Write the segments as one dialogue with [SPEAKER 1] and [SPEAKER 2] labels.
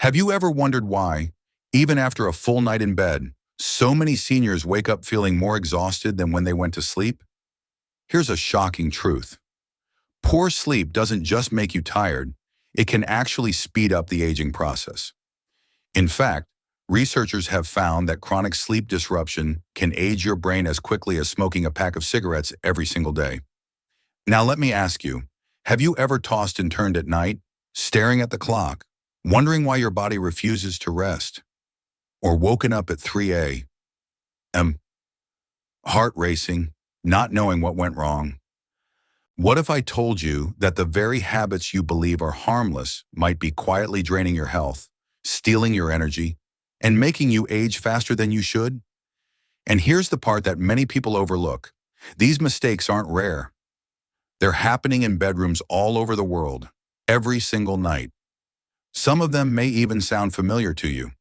[SPEAKER 1] Have you ever wondered why, even after a full night in bed, so many seniors wake up feeling more exhausted than when they went to sleep? Here's a shocking truth. Poor sleep doesn't just make you tired, it can actually speed up the aging process. In fact, researchers have found that chronic sleep disruption can age your brain as quickly as smoking a pack of cigarettes every single day. Now let me ask you, have you ever tossed and turned at night, staring at the clock, wondering why your body refuses to rest? Or woken up at 3 a.m., heart racing, not knowing what went wrong? What if I told you that the very habits you believe are harmless might be quietly draining your health, stealing your energy, and making you age faster than you should? And here's the part that many people overlook. These mistakes aren't rare. They're happening in bedrooms all over the world, every single night. Some of them may even sound familiar to you.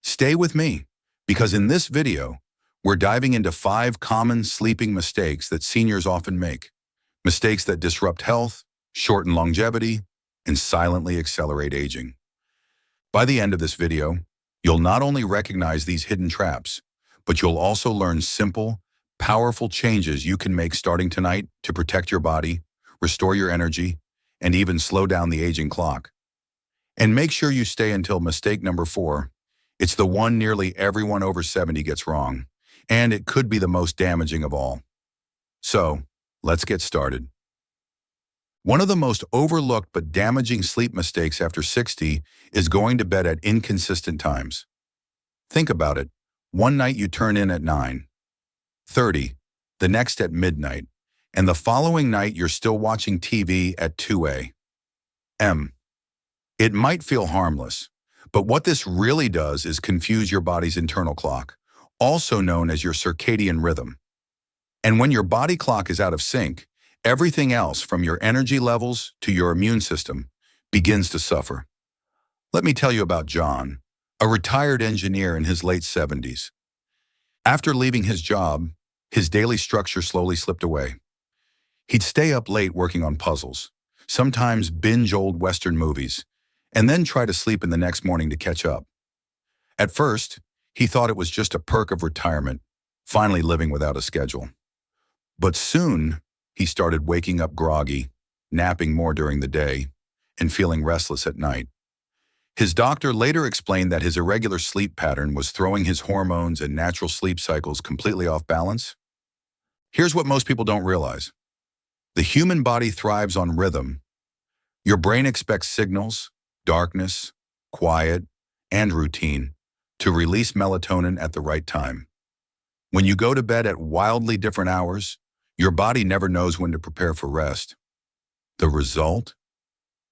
[SPEAKER 1] Stay with me, because in this video, we're diving into 5 common sleeping mistakes that seniors often make. Mistakes that disrupt health, shorten longevity, and silently accelerate aging. By the end of this video, you'll not only recognize these hidden traps, but you'll also learn simple, powerful changes you can make starting tonight to protect your body, restore your energy, and even slow down the aging clock. And make sure you stay until mistake number 4. It's the one nearly everyone over 70 gets wrong, and it could be the most damaging of all. So, let's get started. One of the most overlooked but damaging sleep mistakes after 60 is going to bed at inconsistent times. Think about it. One night you turn in at 9:30, the next at midnight, and the following night you're still watching TV at 2 a.m. It might feel harmless, but what this really does is confuse your body's internal clock, also known as your circadian rhythm. And when your body clock is out of sync, everything else from your energy levels to your immune system begins to suffer. Let me tell you about John, a retired engineer in his late 70s. After leaving his job, his daily structure slowly slipped away. He'd stay up late working on puzzles, sometimes binge old Western movies, and then try to sleep in the next morning to catch up. At first, he thought it was just a perk of retirement, finally living without a schedule. But soon, he started waking up groggy, napping more during the day, and feeling restless at night. His doctor later explained that his irregular sleep pattern was throwing his hormones and natural sleep cycles completely off balance. Here's what most people don't realize. The human body thrives on rhythm. Your brain expects signals, darkness, quiet, and routine to release melatonin at the right time. When you go to bed at wildly different hours, your body never knows when to prepare for rest. The result?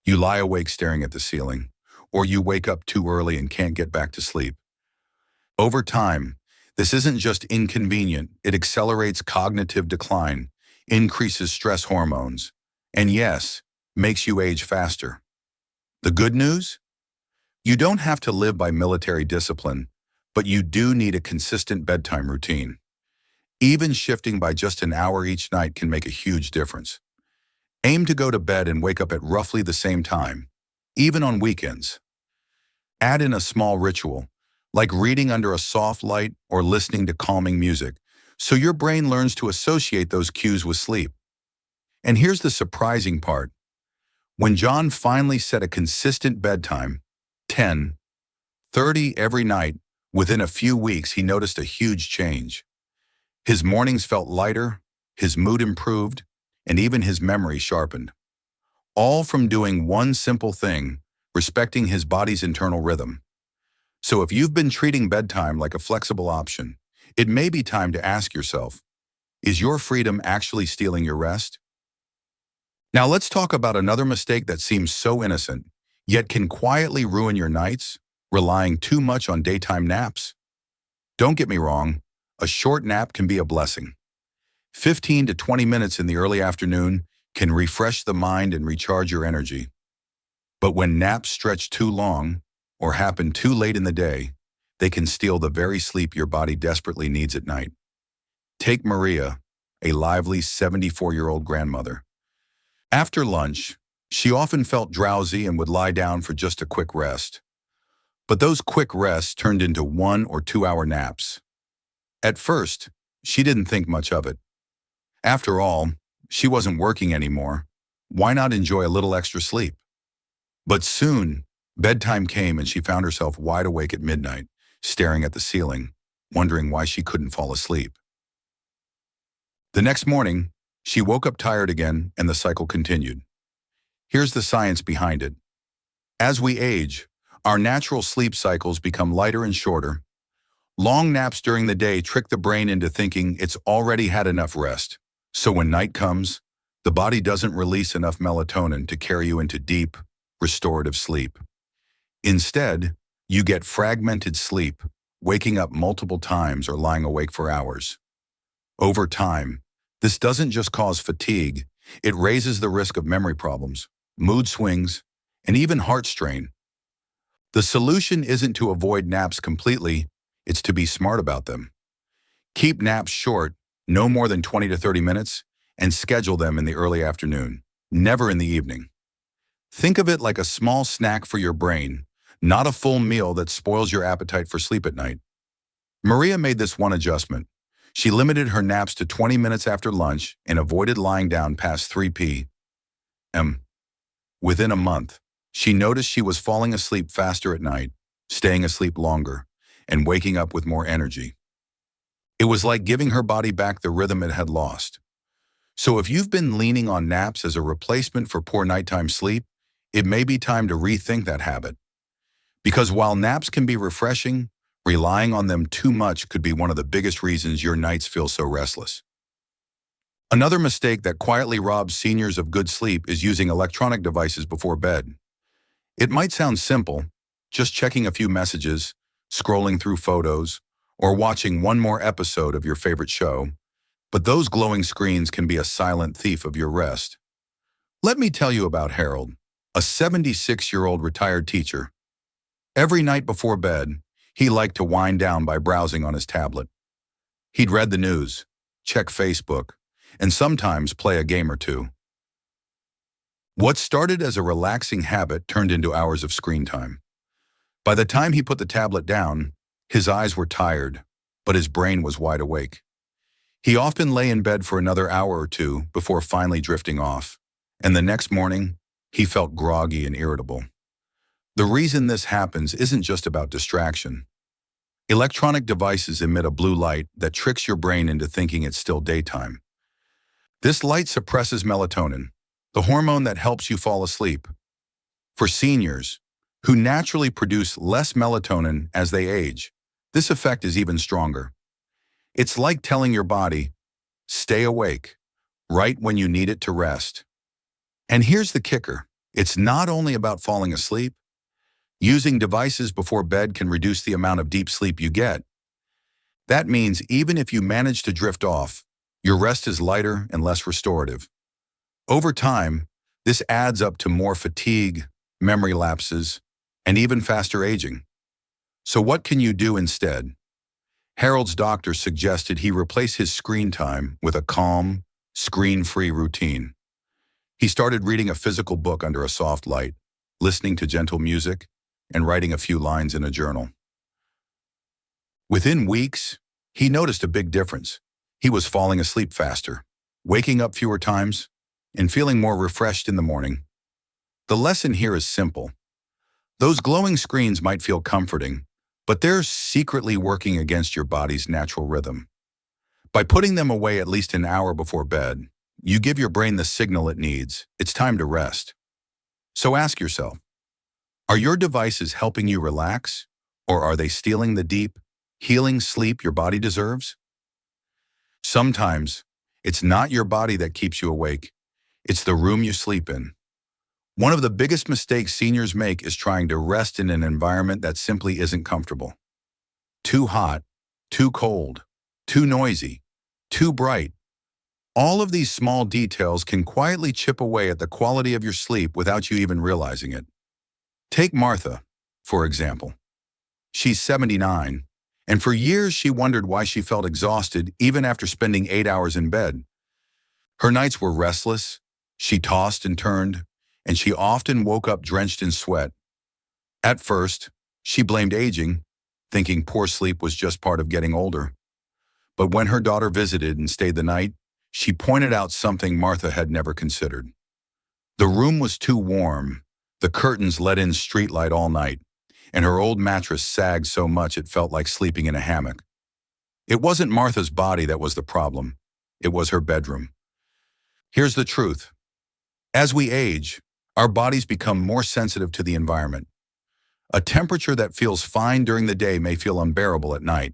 [SPEAKER 1] You lie awake staring at the ceiling, or you wake up too early and can't get back to sleep. Over time, this isn't just inconvenient, it accelerates cognitive decline, increases stress hormones, and yes, makes you age faster. The good news? You don't have to live by military discipline, but you do need a consistent bedtime routine. Even shifting by just an hour each night can make a huge difference. Aim to go to bed and wake up at roughly the same time, even on weekends. Add in a small ritual, like reading under a soft light or listening to calming music, so your brain learns to associate those cues with sleep. And here's the surprising part. When John finally set a consistent bedtime, 10:30 every night, within a few weeks he noticed a huge change. His mornings felt lighter, his mood improved, and even his memory sharpened. All from doing one simple thing, respecting his body's internal rhythm. So if you've been treating bedtime like a flexible option, it may be time to ask yourself, is your freedom actually stealing your rest? Now let's talk about another mistake that seems so innocent, yet can quietly ruin your nights, relying too much on daytime naps. Don't get me wrong, a short nap can be a blessing. 15 to 20 minutes in the early afternoon can refresh the mind and recharge your energy. But when naps stretch too long or happen too late in the day, they can steal the very sleep your body desperately needs at night. Take Maria, a lively 74-year-old grandmother. After lunch, she often felt drowsy and would lie down for just a quick rest. But those quick rests turned into 1 or 2 hour naps. At first, she didn't think much of it. After all, she wasn't working anymore. Why not enjoy a little extra sleep? But soon, bedtime came and she found herself wide awake at midnight, staring at the ceiling, wondering why she couldn't fall asleep. The next morning, she woke up tired again and the cycle continued. Here's the science behind it. As we age, our natural sleep cycles become lighter and shorter. Long naps during the day trick the brain into thinking it's already had enough rest. So when night comes, the body doesn't release enough melatonin to carry you into deep, restorative sleep. Instead, you get fragmented sleep, waking up multiple times or lying awake for hours. Over time, this doesn't just cause fatigue, it raises the risk of memory problems, mood swings, and even heart strain. The solution isn't to avoid naps completely, it's to be smart about them. Keep naps short, no more than 20 to 30 minutes, and schedule them in the early afternoon, never in the evening. Think of it like a small snack for your brain, not a full meal that spoils your appetite for sleep at night. Maria made this one adjustment. She limited her naps to 20 minutes after lunch and avoided lying down past 3 p.m. Within a month, she noticed she was falling asleep faster at night, staying asleep longer, and waking up with more energy. It was like giving her body back the rhythm it had lost. So if you've been leaning on naps as a replacement for poor nighttime sleep, it may be time to rethink that habit. Because while naps can be refreshing, relying on them too much could be one of the biggest reasons your nights feel so restless. Another mistake that quietly robs seniors of good sleep is using electronic devices before bed. It might sound simple, just checking a few messages, scrolling through photos, or watching one more episode of your favorite show, but those glowing screens can be a silent thief of your rest. Let me tell you about Harold, a 76-year-old retired teacher. Every night before bed, he liked to wind down by browsing on his tablet. He'd read the news, check Facebook, and sometimes play a game or two. What started as a relaxing habit turned into hours of screen time. By the time he put the tablet down, his eyes were tired, but his brain was wide awake. He often lay in bed for another hour or two before finally drifting off, and the next morning, he felt groggy and irritable. The reason this happens isn't just about distraction. Electronic devices emit a blue light that tricks your brain into thinking it's still daytime. This light suppresses melatonin, the hormone that helps you fall asleep. For seniors, who naturally produce less melatonin as they age, this effect is even stronger. It's like telling your body, stay awake, right when you need it to rest. And here's the kicker. It's not only about falling asleep. Using devices before bed can reduce the amount of deep sleep you get. That means even if you manage to drift off, your rest is lighter and less restorative. Over time, this adds up to more fatigue, memory lapses, and even faster aging. So what can you do instead? Harold's doctor suggested he replace his screen time with a calm, screen-free routine. He started reading a physical book under a soft light, listening to gentle music, and writing a few lines in a journal. Within weeks, he noticed a big difference. He was falling asleep faster, waking up fewer times, and feeling more refreshed in the morning. The lesson here is simple. Those glowing screens might feel comforting, but they're secretly working against your body's natural rhythm. By putting them away at least an hour before bed, you give your brain the signal it needs. It's time to rest. So ask yourself, are your devices helping you relax, or are they stealing the deep, healing sleep your body deserves? Sometimes, it's not your body that keeps you awake. It's the room you sleep in. One of the biggest mistakes seniors make is trying to rest in an environment that simply isn't comfortable. Too hot, too cold, too noisy, too bright. All of these small details can quietly chip away at the quality of your sleep without you even realizing it. Take Martha, for example. She's 79, and for years she wondered why she felt exhausted even after spending 8 hours in bed. Her nights were restless, she tossed and turned, and she often woke up drenched in sweat. At first, She blamed aging, thinking poor sleep was just part of getting older. But when her daughter visited and stayed the night, she pointed out something Martha had never considered. The room was too warm, the curtains let in street light all night, and her old mattress sagged so much it felt like sleeping in a hammock. It wasn't Martha's body that was the problem, it was her bedroom. Here's the truth. As we age, our bodies become more sensitive to the environment. A temperature that feels fine during the day may feel unbearable at night.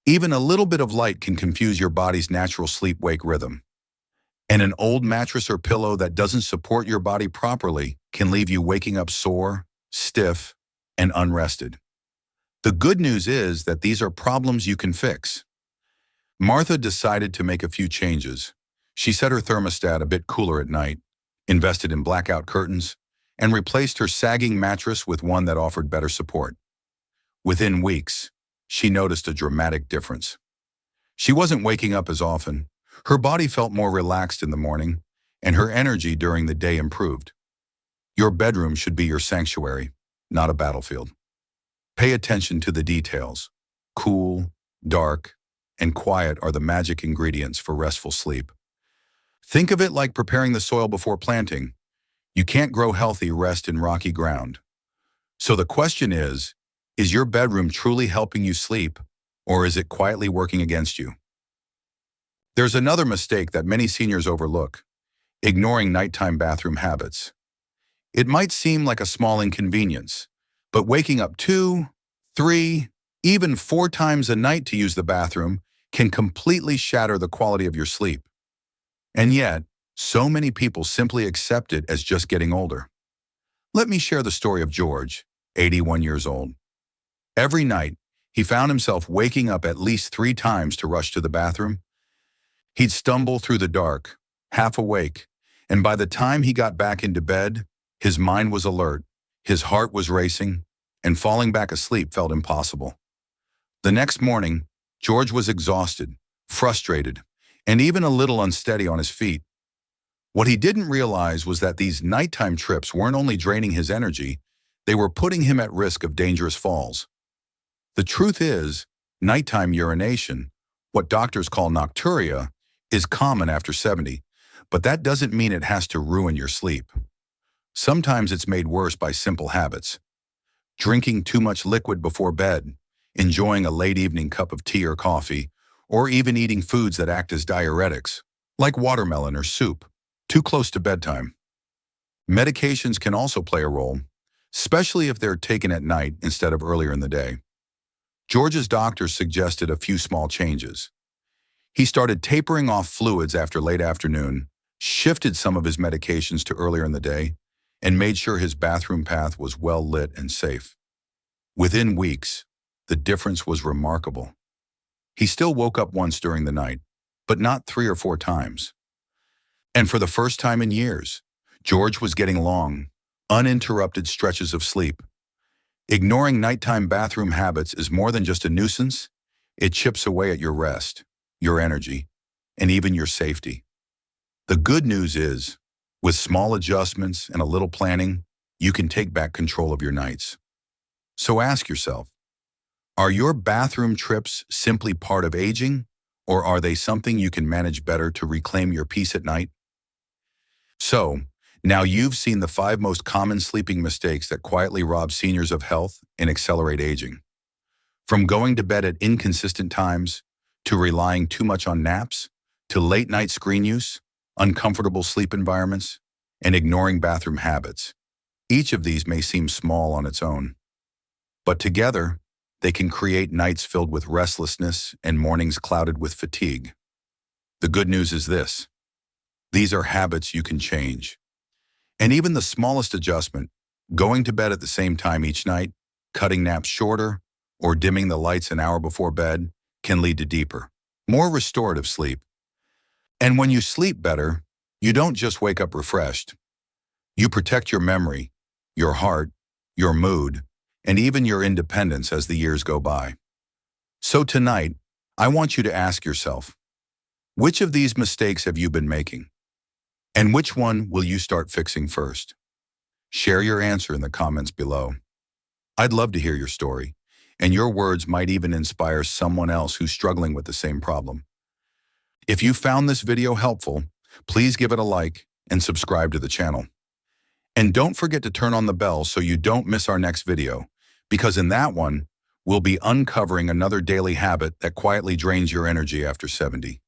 [SPEAKER 1] Even a little bit of light can confuse your body's natural sleep-wake rhythm. And an old mattress or pillow that doesn't support your body properly can leave you waking up sore, stiff, and unrested. The good news is that these are problems you can fix. Martha decided to make a few changes. She set her thermostat a bit cooler at night, invested in blackout curtains, and replaced her sagging mattress with one that offered better support. Within weeks, she noticed a dramatic difference. She wasn't waking up as often, her body felt more relaxed in the morning, and her energy during the day improved. Your bedroom should be your sanctuary, not a battlefield. Pay attention to the details. Cool, dark, and quiet are the magic ingredients for restful sleep. Think of it like preparing the soil before planting. You can't grow healthy rest in rocky ground. So the question is your bedroom truly helping you sleep, or is it quietly working against you? There's another mistake that many seniors overlook: ignoring nighttime bathroom habits. It might seem like a small inconvenience, but waking up 2, 3, even 4 times a night to use the bathroom can completely shatter the quality of your sleep. And yet, so many people simply accept it as just getting older. Let me share the story of George, 81 years old. Every night, he found himself waking up at least 3 times to rush to the bathroom. He'd stumble through the dark, half awake, and by the time he got back into bed, his mind was alert, his heart was racing, and falling back asleep felt impossible. The next morning, George was exhausted, frustrated, and even a little unsteady on his feet. What he didn't realize was that these nighttime trips weren't only draining his energy, they were putting him at risk of dangerous falls. The truth is, nighttime urination, what doctors call nocturia, is common after 70, but that doesn't mean it has to ruin your sleep. Sometimes it's made worse by simple habits. Drinking too much liquid before bed, enjoying a late evening cup of tea or coffee, or even eating foods that act as diuretics, like watermelon or soup, too close to bedtime. Medications can also play a role, especially if they're taken at night instead of earlier in the day. George's doctor suggested a few small changes. He started tapering off fluids after late afternoon, shifted some of his medications to earlier in the day, and made sure his bathroom path was well lit and safe. Within weeks, the difference was remarkable. He still woke up once during the night, but not 3 or 4 times. And for the first time in years, George was getting long, uninterrupted stretches of sleep. Ignoring nighttime bathroom habits is more than just a nuisance. It chips away at your rest, your energy, and even your safety. The good news is, with small adjustments and a little planning, you can take back control of your nights. So ask yourself, are your bathroom trips simply part of aging, or are they something you can manage better to reclaim your peace at night? So, now you've seen the 5 most common sleeping mistakes that quietly rob seniors of health and accelerate aging. From going to bed at inconsistent times, to relying too much on naps, to late night screen use, uncomfortable sleep environments, and ignoring bathroom habits. Each of these may seem small on its own, but together, they can create nights filled with restlessness and mornings clouded with fatigue. The good news is this: these are habits you can change. And even the smallest adjustment, going to bed at the same time each night, cutting naps shorter, or dimming the lights an hour before bed, can lead to deeper, more restorative sleep. And when you sleep better, you don't just wake up refreshed. You protect your memory, your heart, your mood, and even your independence as the years go by. So tonight, I want you to ask yourself, which of these mistakes have you been making? And which one will you start fixing first? Share your answer in the comments below. I'd love to hear your story, and your words might even inspire someone else who's struggling with the same problem. If you found this video helpful, please give it a like and subscribe to the channel. And don't forget to turn on the bell so you don't miss our next video, because in that one, we'll be uncovering another daily habit that quietly drains your energy after 70.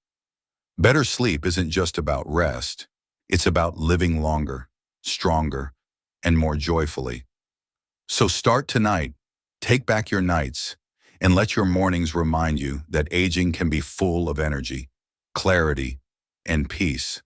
[SPEAKER 1] Better sleep isn't just about rest. It's about living longer, stronger, and more joyfully. So start tonight, take back your nights, and let your mornings remind you that aging can be full of energy, clarity, and peace.